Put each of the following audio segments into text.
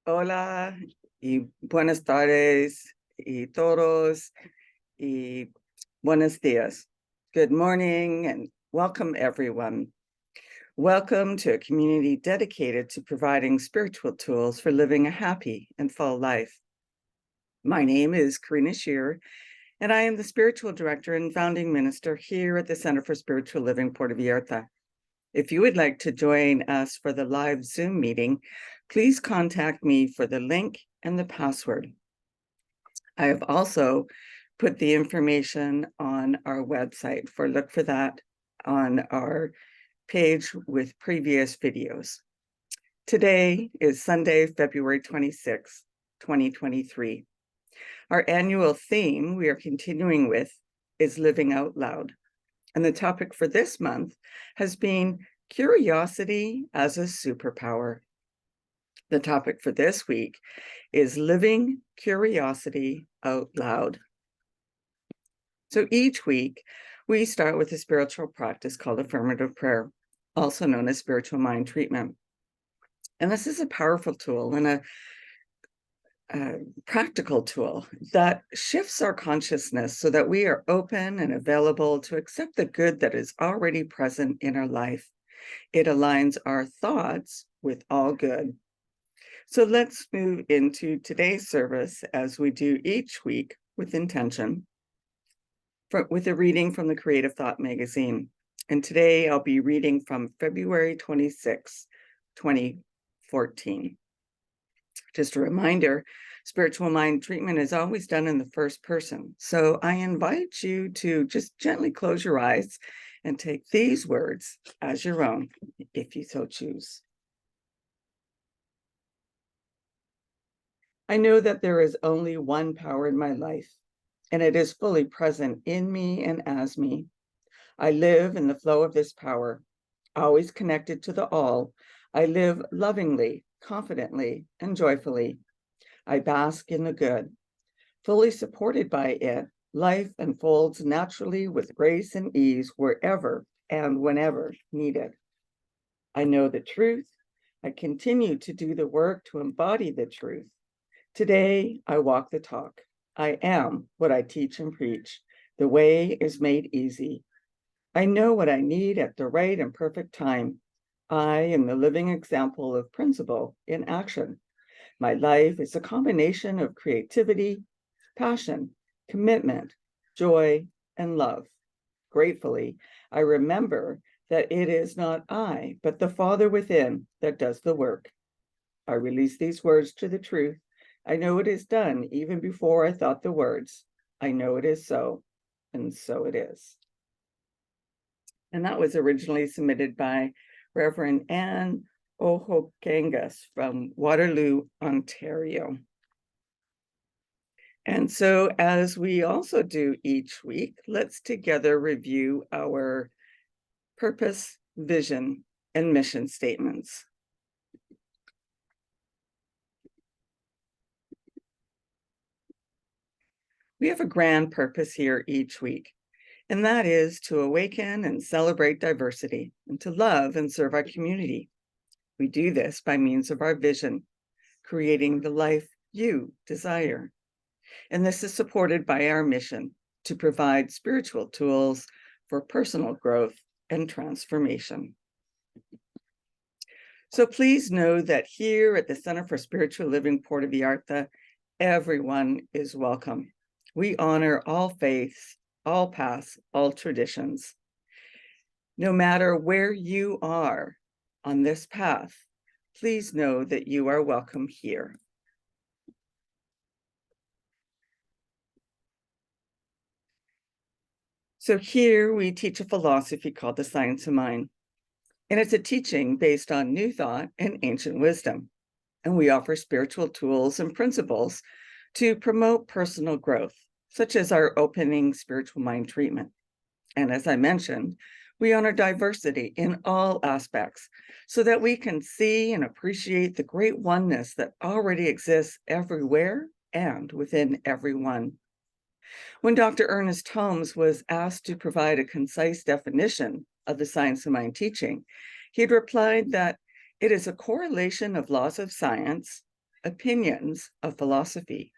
Hola y buenas tardes y todos y buenos días. Good morning and welcome everyone. Welcome to a community dedicated to providing spiritual tools for living a happy and full life. My name is Karina Shear, and I am the spiritual director and founding minister here at the Center for Spiritual Living Puerto Vallarta. If you would like to join us for the live Zoom meeting, please contact me for the link and the password. I have also put the information on our website look for that on our page with previous videos. Today is Sunday, February 26, 2023. Our annual theme we are continuing with is Living Out Loud. And the topic for this month has been curiosity as a superpower. The topic for this week is living curiosity out loud. So each week, we start with a spiritual practice called affirmative prayer, also known as spiritual mind treatment. And this is a powerful tool and a practical tool that shifts our consciousness so that we are open and available to accept the good that is already present in our life. It aligns our thoughts with all good. So let's move into today's service as we do each week with intention, with a reading from the Creative Thought magazine. And today I'll be reading from February 26, 2014. Just a reminder, spiritual mind treatment is always done in the first person. So I invite you to just gently close your eyes and take these words as your own, if you so choose. I know that there is only one power in my life, and it is fully present in me and as me. I live in the flow of this power, always connected to the all. I live lovingly, confidently, and joyfully. I bask in the good. Fully supported by it, life unfolds naturally with grace and ease wherever and whenever needed. I know the truth. I continue to do the work to embody the truth. Today, I walk the talk. I am what I teach and preach. The way is made easy. I know what I need at the right and perfect time. I am the living example of principle in action. My life is a combination of creativity, passion, commitment, joy, and love. Gratefully, I remember that it is not I, but the Father within that does the work. I release these words to the truth. I know it is done even before I thought the words. I know it is so, and so it is. And that was originally submitted by Reverend Anne Ohokangas from Waterloo, Ontario. And so, as we also do each week, let's together review our purpose, vision, and mission statements. We have a grand purpose here each week, and that is to awaken and celebrate diversity and to love and serve our community. We do this by means of our vision, creating the life you desire. And this is supported by our mission to provide spiritual tools for personal growth and transformation. So please know that here at the Center for Spiritual Living Puerto Vallarta, everyone is welcome. We honor all faiths, all paths, all traditions. No matter where you are on this path, please know that you are welcome here. So here we teach a philosophy called the science of mind. And it's a teaching based on new thought and ancient wisdom. And we offer spiritual tools and principles to promote personal growth, such as our opening spiritual mind treatment. And as I mentioned, we honor diversity in all aspects so that we can see and appreciate the great oneness that already exists everywhere and within everyone. When Dr. Ernest Holmes was asked to provide a concise definition of the science of mind teaching, he had replied that it is a correlation of laws of science opinions of philosophy,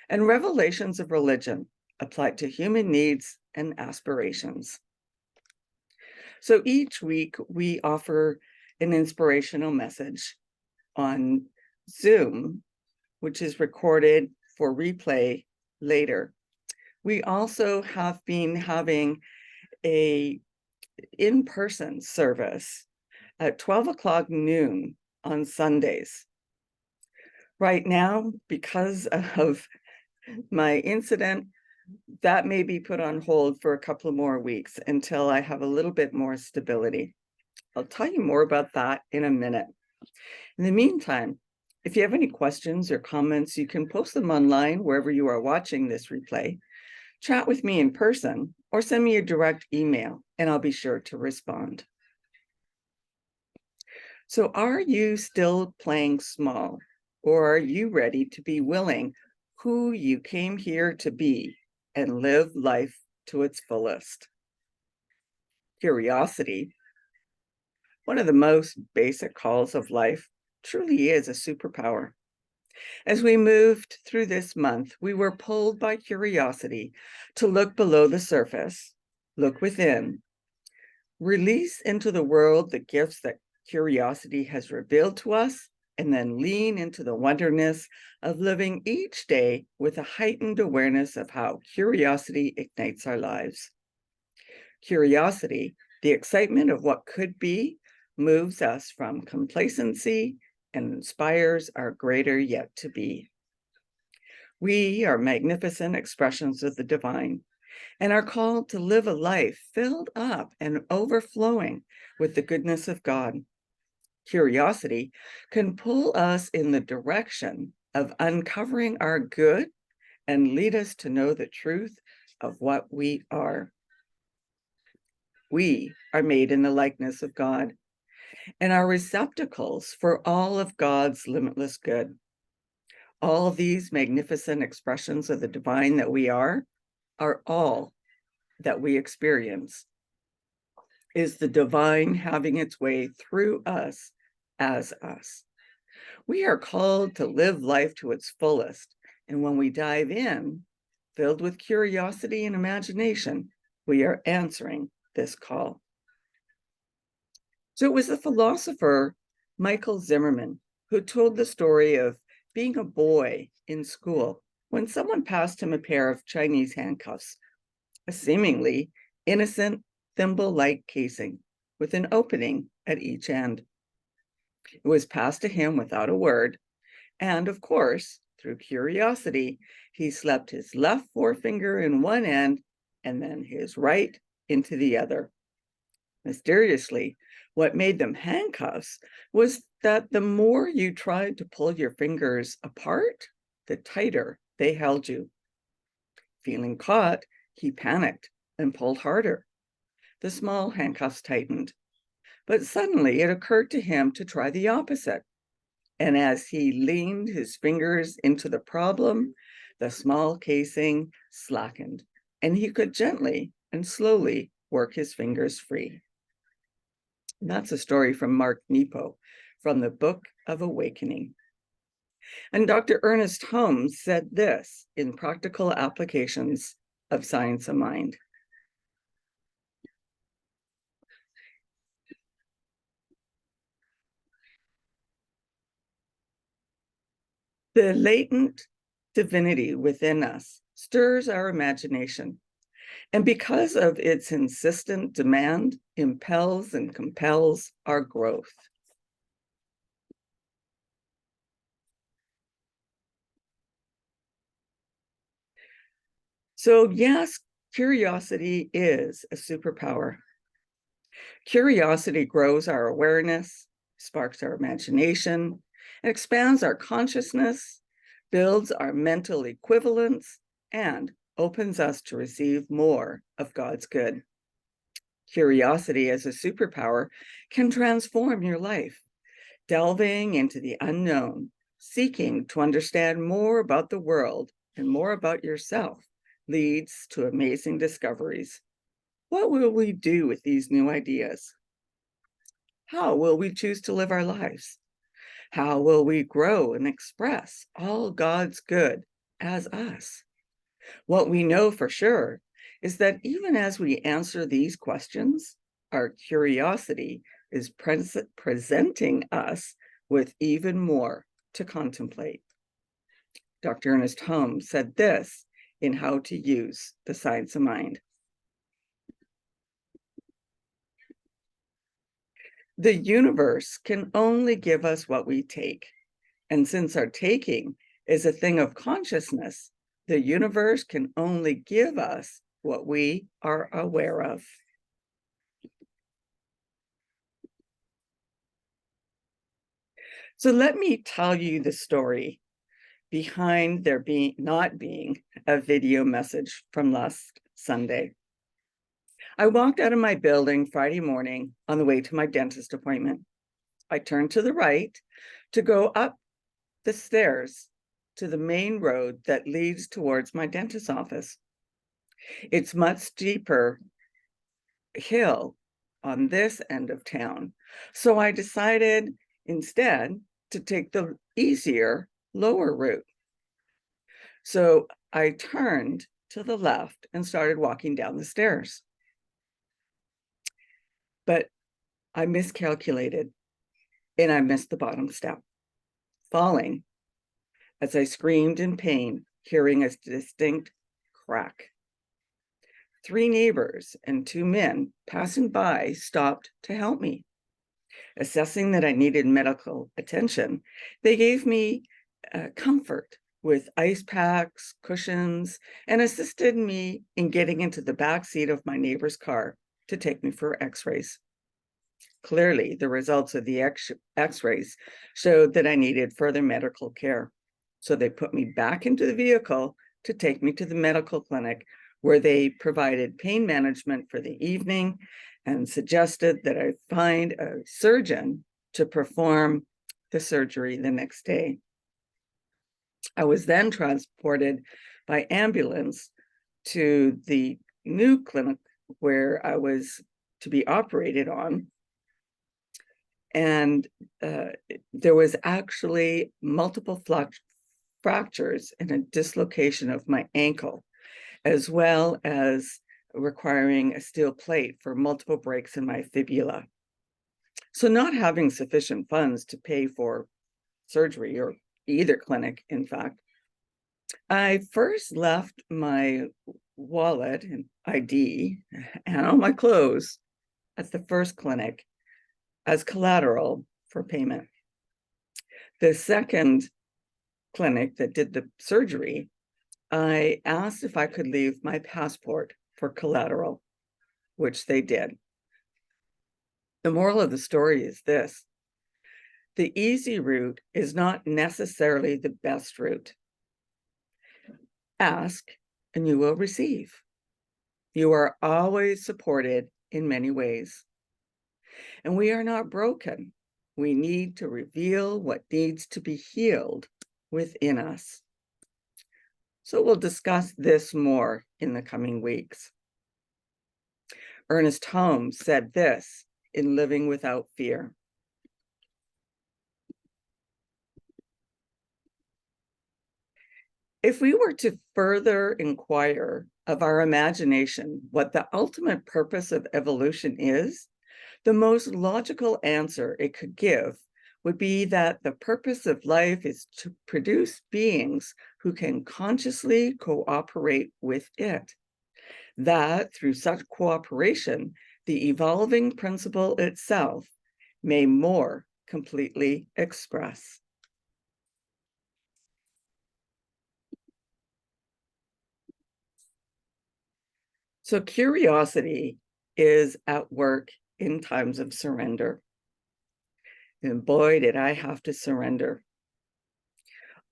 and revelations of religion applied to human needs and aspirations. So each week we offer an inspirational message on Zoom, which is recorded for replay later. We also have been having a in-person service at 12 o'clock noon on Sundays. Right now, because of my incident, that may be put on hold for a couple more weeks until I have a little bit more stability. I'll tell you more about that in a minute. In the meantime, if you have any questions or comments, you can post them online wherever you are watching this replay, chat with me in person, or send me a direct email, and I'll be sure to respond. So are you still playing small, or are you ready to be willing who you came here to be and live life to its fullest? Curiosity, one of the most basic calls of life, truly is a superpower. As we moved through this month, we were pulled by curiosity to look below the surface, look within, release into the world the gifts that curiosity has revealed to us, and then lean into the wonderness of living each day with a heightened awareness of how curiosity ignites our lives. Curiosity, the excitement of what could be, moves us from complacency and inspires our greater yet to be. We are magnificent expressions of the divine and are called to live a life filled up and overflowing with the goodness of God. Curiosity can pull us in the direction of uncovering our good and lead us to know the truth of what we are. We are made in the likeness of God and are receptacles for all of God's limitless good. All of these magnificent expressions of the divine that we are all that we experience. Is the divine having its way through us as us. We are called to live life to its fullest, and when we dive in, filled with curiosity and imagination, we are answering this call. So it was the philosopher Michael Zimmerman who told the story of being a boy in school when someone passed him a pair of Chinese handcuffs, a seemingly innocent thimble-like casing with an opening at each end. It was passed to him without a word, and of course, through curiosity, he slipped his left forefinger in one end and then his right into the other. Mysteriously, what made them handcuffs was that the more you tried to pull your fingers apart, the tighter they held you. Feeling caught, he panicked and pulled harder. The small handcuffs tightened, but suddenly it occurred to him to try the opposite. And as he leaned his fingers into the problem, the small casing slackened, and he could gently and slowly work his fingers free. And that's a story from Mark Nepo from the Book of Awakening. And Dr. Ernest Holmes said this in Practical Applications of Science of Mind. The latent divinity within us stirs our imagination, and because of its insistent demand, impels and compels our growth. So yes, curiosity is a superpower. Curiosity grows our awareness, sparks our imagination, expands our consciousness, builds our mental equivalence, and opens us to receive more of God's good. Curiosity as a superpower can transform your life, delving into the unknown, seeking to understand more about the world and more about yourself leads to amazing discoveries. What will we do with these new ideas? How will we choose to live our lives? How will we grow and express all God's good as us? What we know for sure is that even as we answer these questions, our curiosity is presenting us with even more to contemplate. Dr. Ernest Holmes said this in How to Use the Science of Mind. The universe can only give us what we take. And since our taking is a thing of consciousness, the universe can only give us what we are aware of. So let me tell you the story behind there not being a video message from last Sunday. I walked out of my building Friday morning on the way to my dentist appointment. I turned to the right to go up the stairs to the main road that leads towards my dentist's office. It's much steeper hill on this end of town, so I decided instead to take the easier lower route. So I turned to the left and started walking down the stairs. But I miscalculated and I missed the bottom step, falling as I screamed in pain, hearing a distinct crack. 3 neighbors and 2 men passing by stopped to help me. Assessing that I needed medical attention, they gave me comfort with ice packs, cushions, and assisted me in getting into the back seat of my neighbor's car to take me for x-rays. Clearly, the results of the x-rays showed that I needed further medical care. So they put me back into the vehicle to take me to the medical clinic, where they provided pain management for the evening and suggested that I find a surgeon to perform the surgery the next day. I was then transported by ambulance to the new clinic where I was to be operated on. And there was actually multiple fractures and a dislocation of my ankle, as well as requiring a steel plate for multiple breaks in my fibula. So not having sufficient funds to pay for surgery, or either clinic, in fact, I first left my wallet and ID and all my clothes at the first clinic as collateral for payment. The second clinic that did the surgery, I asked if I could leave my passport for collateral, which they did. The moral of the story is this: the easy route is not necessarily the best route. Ask and you will receive. You are always supported in many ways. And we are not broken. We need to reveal what needs to be healed within us. So we'll discuss this more in the coming weeks. Ernest Holmes said this in Living Without Fear: if we were to further inquire of our imagination what the ultimate purpose of evolution is, the most logical answer it could give would be that the purpose of life is to produce beings who can consciously cooperate with it. That through such cooperation, the evolving principle itself may more completely express. So curiosity is at work in times of surrender. And boy, did I have to surrender.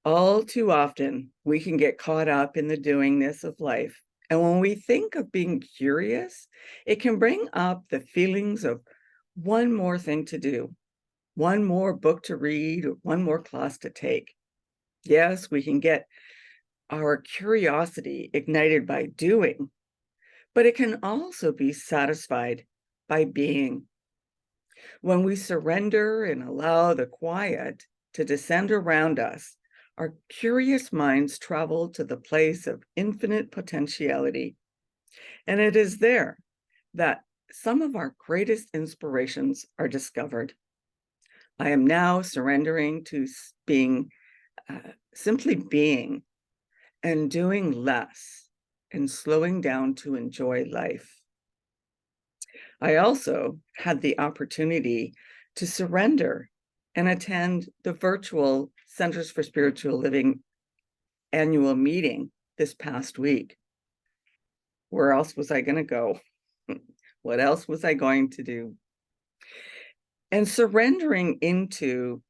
All too often, we can get caught up in the doingness of life. And when we think of being curious, it can bring up the feelings of one more thing to do, one more book to read, or one more class to take. Yes, we can get our curiosity ignited by doing, but it can also be satisfied by being. When we surrender and allow the quiet, to descend around us, our curious minds travel to the place of infinite potentiality. And it is there that some of our greatest inspirations are discovered. I am now surrendering to being, simply being, and doing less and slowing down to enjoy life. I also had the opportunity to surrender and attend the virtual Centers for Spiritual Living annual meeting this past week. Where else was I going to go? What else was I going to do? And surrendering into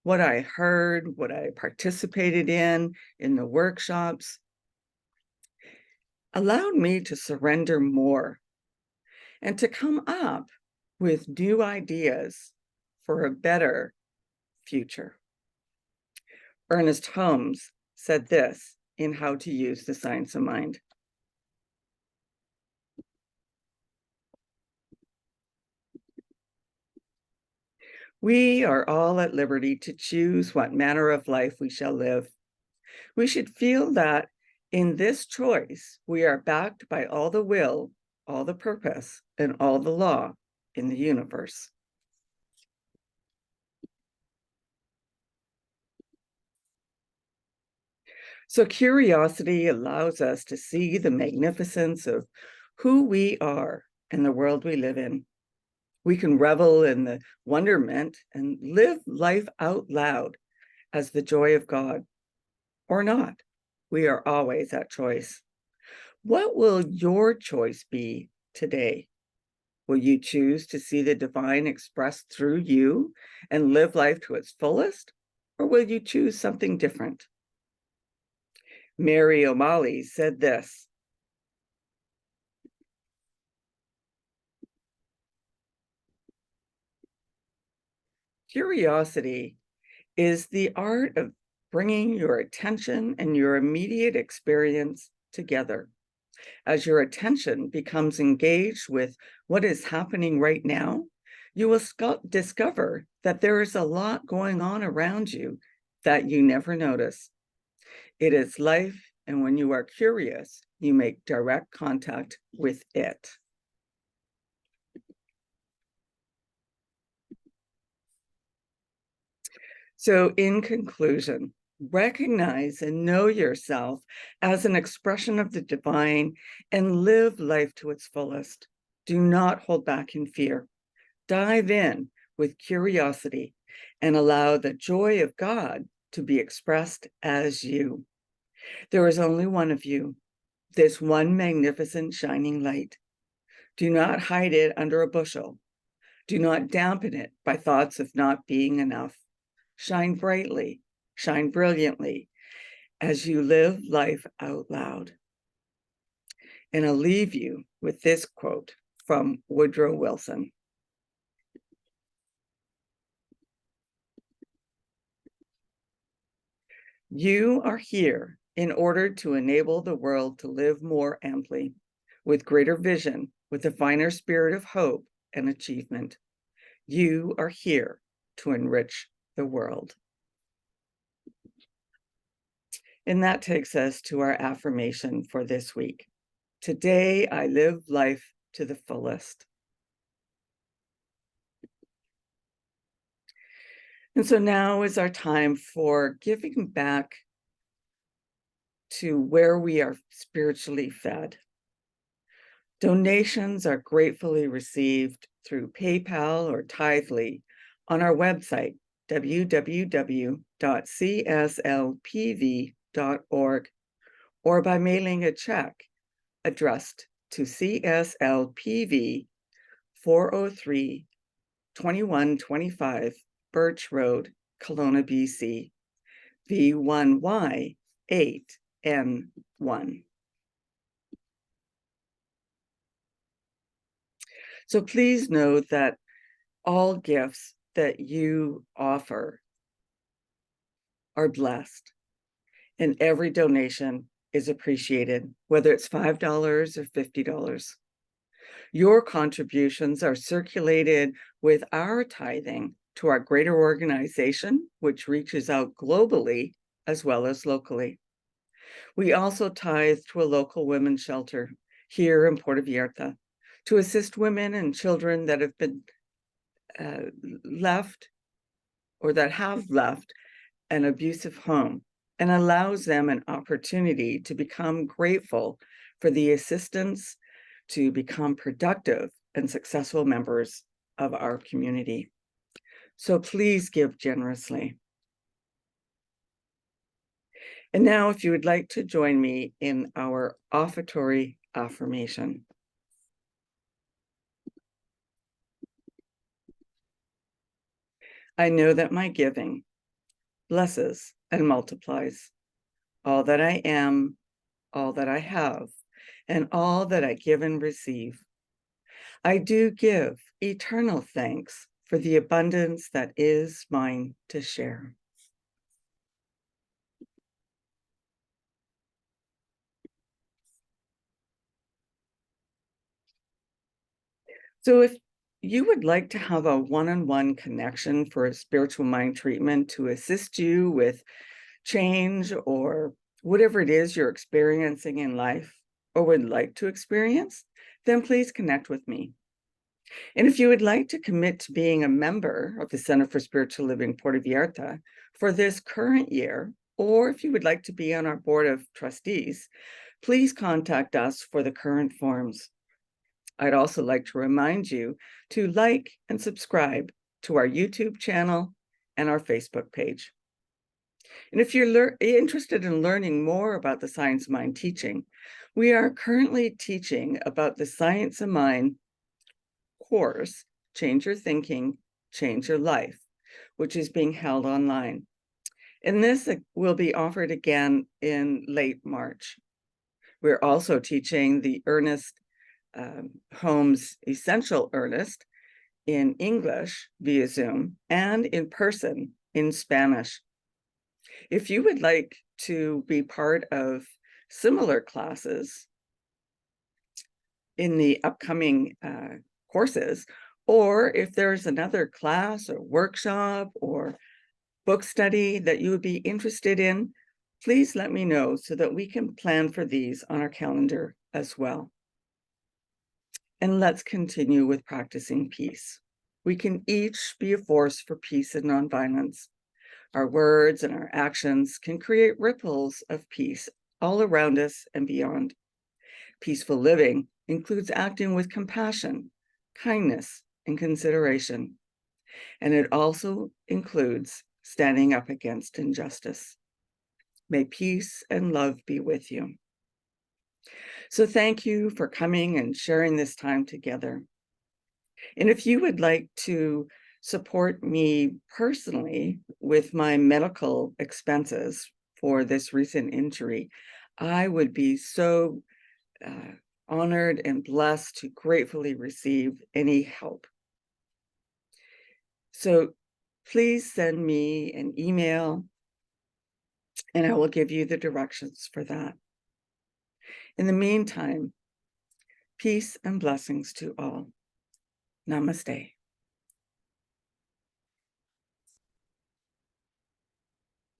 what I heard, what I participated in the workshops, allowed me to surrender more and to come up with new ideas for a better future. Ernest Holmes said this in How to Use the Science of Mind. We are all at liberty to choose what manner of life we shall live. We should feel that in this choice, we are backed by all the will, all the purpose, and all the law in the universe. So curiosity allows us to see the magnificence of who we are and the world we live in. We can revel in the wonderment and live life out loud as the joy of God, or not. We are always at choice. What will your choice be today? Will you choose to see the divine expressed through you and live life to its fullest? Or will you choose something different? Mary O'Malley said this: curiosity is the art of bringing your attention and your immediate experience together. As your attention becomes engaged with what is happening right now, you will discover that there is a lot going on around you that you never notice. It is life, and when you are curious, you make direct contact with it. So, in conclusion, recognize and know yourself as an expression of the divine and live life to its fullest. Do not hold back in fear. Dive in with curiosity and allow the joy of God to be expressed as you. There is only one of you, this one magnificent shining light. Do not hide it under a bushel. Do not dampen it by thoughts of not being enough. Shine brightly, shine brilliantly as you live life out loud. And I'll leave you with this quote from Woodrow Wilson. You are here in order to enable the world to live more amply, with greater vision, with a finer spirit of hope and achievement. You are here to enrich the world. And that takes us to our affirmation for this week. Today, I live life to the fullest. And so now is our time for giving back to where we are spiritually fed. Donations are gratefully received through PayPal or Tithely on our website, www.cslpv.org, or by mailing a check addressed to CSLPV 403 2125 Birch Road, Kelowna, BC, V1Y8N1. So please note that all gifts that you offer are blessed, and every donation is appreciated, whether it's $5 or $50. Your contributions are circulated with our tithing to our greater organization, which reaches out globally as well as locally. We also tithe to a local women's shelter here in Puerto Vallarta to assist women and children that have been left or that have left an abusive home, and allows them an opportunity to become grateful for the assistance to become productive and successful members of our community. So please give generously. And now, if you would like to join me in our offertory affirmation. I know that my giving blesses and multiplies all that I am, all that I have, and all that I give and receive. I do give eternal thanks for the abundance that is mine to share. So if you would like to have a one-on-one connection for a spiritual mind treatment to assist you with change or whatever it is you're experiencing in life or would like to experience, then please connect with me. And if you would like to commit to being a member of the Center for Spiritual Living Puerto Vallarta for this current year, or if you would like to be on our board of trustees, please contact us for the current forms. I'd also like to remind you to like and subscribe to our YouTube channel and our Facebook page. And if you're interested in learning more about the Science of Mind teaching, we are currently teaching about the Science of Mind course, Change Your Thinking, Change Your Life, which is being held online. And this will be offered again in late March. We're also teaching the Ernest Holmes Essential Ernest in English via Zoom and in person in Spanish. If you would like to be part of similar classes in the upcoming courses, or if there's another class or workshop or book study that you would be interested in, please let me know so that we can plan for these on our calendar as well. And let's continue with practicing peace. We can each be a force for peace and nonviolence. Our words and our actions can create ripples of peace all around us and beyond. Peaceful living includes acting with compassion, kindness, and consideration. And it also includes standing up against injustice. May peace and love be with you. So thank you for coming and sharing this time together. And if you would like to support me personally with my medical expenses for this recent injury, I would be so honored and blessed to gratefully receive any help. So please send me an email and I will give you the directions for that. In the meantime, peace and blessings to all. Namaste.